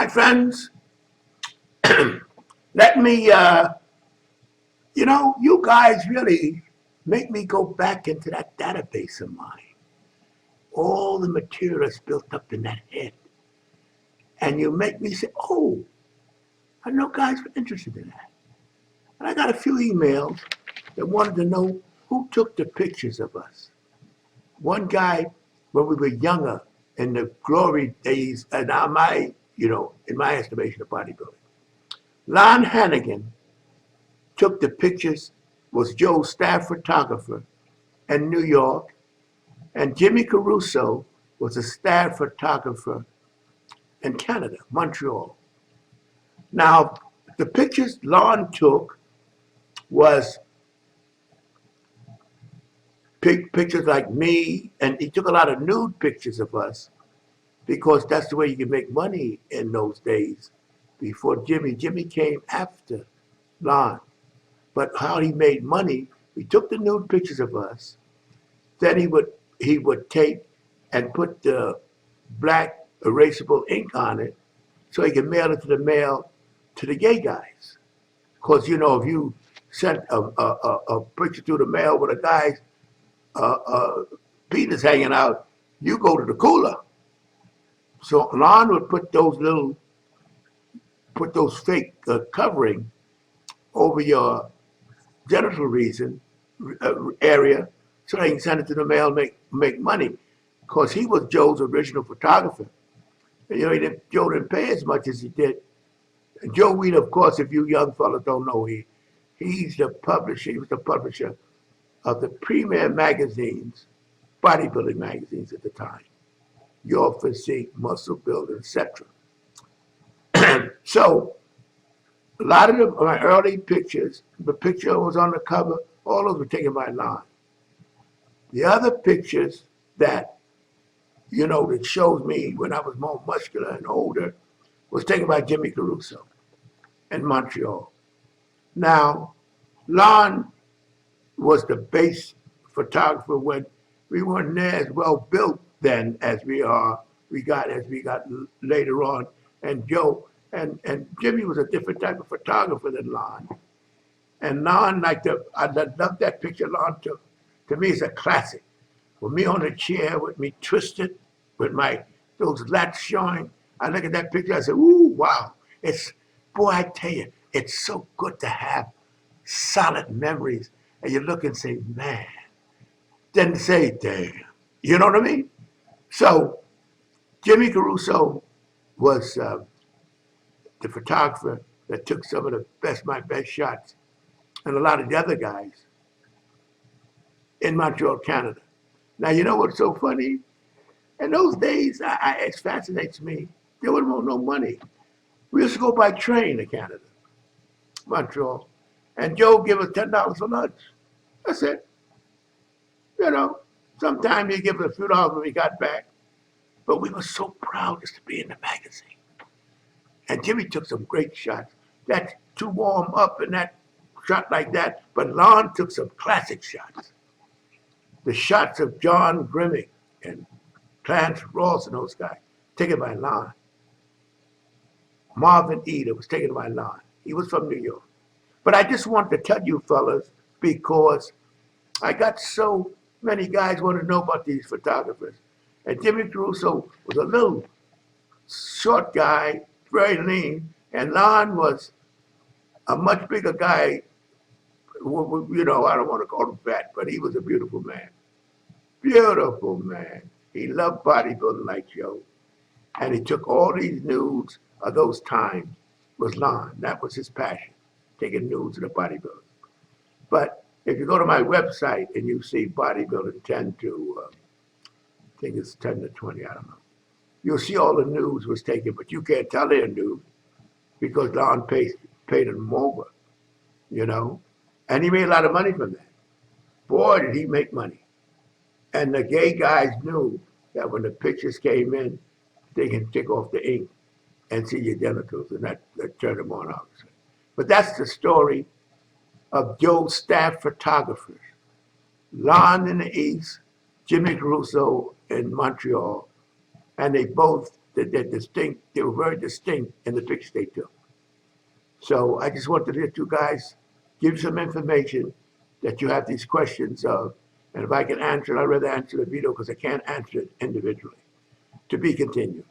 My friends, let me, you guys really make me go back into that database of mine. All the material that's built up in that head. And you make me say, oh, I know guys were interested in that. And I got a few emails that wanted to know who took the pictures of us. One guy, when we were younger, in the glory days, and now in my estimation of bodybuilding, Lon Hannigan took the pictures, was Joe's staff photographer in New York, and Jimmy Caruso was a staff photographer in Canada, Montreal. Now, the pictures Lon took was pictures like me, and he took a lot of nude pictures of us because that's the way you could make money in those days. Before Jimmy came after Lon. But how he made money, he took the nude pictures of us, then he would take and put the black erasable ink on it so he could mail it to the gay guys. Because, if you sent a picture through the mail with a guy's penis hanging out, you go to the cooler. So Lon would put those fake covering over your genital region area so they can send it to the mail and make money. Because he was Joe's original photographer. And, Joe didn't pay as much as he did. And Joe Weed, of course, if you young fellas don't know, he's the publisher. He was the publisher of the premier magazines, bodybuilding magazines at the time. Your Physique, Muscle Builder, etc. So, a lot of my early pictures, the picture was on the cover, all those were taken by Lon. The other pictures that, that shows me when I was more muscular and older was taken by Jimmy Caruso in Montreal. Now, Lon was the base photographer when we weren't there as well built then as we got later on. And Joe and Jimmy was a different type of photographer than Lon. And Lon, I love that picture Lon took. To me, it's a classic. With me on a chair, with me twisted, with those lats showing. I look at that picture, I say, ooh, wow. I tell you, it's so good to have solid memories. And you look and say, man, then say, damn. You know what I mean? So Jimmy Caruso was the photographer that took some of my best shots, and a lot of the other guys in Montreal, Canada. Now, you know what's so funny? In those days, it fascinates me. There was no money. We used to go by train to Canada, Montreal, and Joe give us $10 for lunch. That's it. Sometimes he give us a few dollars when we got back, but we were so proud just to be in the magazine. And Jimmy took some great shots. That's too warm up and that shot like that, but Lon took some classic shots. The shots of John Grimmick and Clarence Ross and those guys, taken by Lon. Marvin Eder was taken by Lon. He was from New York. But I just want to tell you fellas, because I got so many guys want to know about these photographers. And Jimmy Caruso was a little short guy, very lean, and Lon was a much bigger guy. I don't want to call him fat, but he was a beautiful man. Beautiful man. He loved bodybuilding like Joe. And he took all these nudes of those times was Lon. That was his passion, taking nudes of the bodybuilders. But if you go to my website and you see bodybuilding 10 to, I think it's 10 to 20, I don't know. You'll see all the nudes was taken, but you can't tell they're nude because Lon paid them over, And he made a lot of money from that. Boy, did he make money. And the gay guys knew that when the pictures came in, they can take off the ink and see your genitals, and that turned them on, obviously. But that's the story of Joe's staff photographers. Lon in the East, Jimmy Caruso in Montreal, and they both they're distinct. They were very distinct in the pictures they took. So I just wanted to let you guys give some information that you have these questions of. And if I can answer it, I'd rather answer the video because I can't answer it individually. To be continued.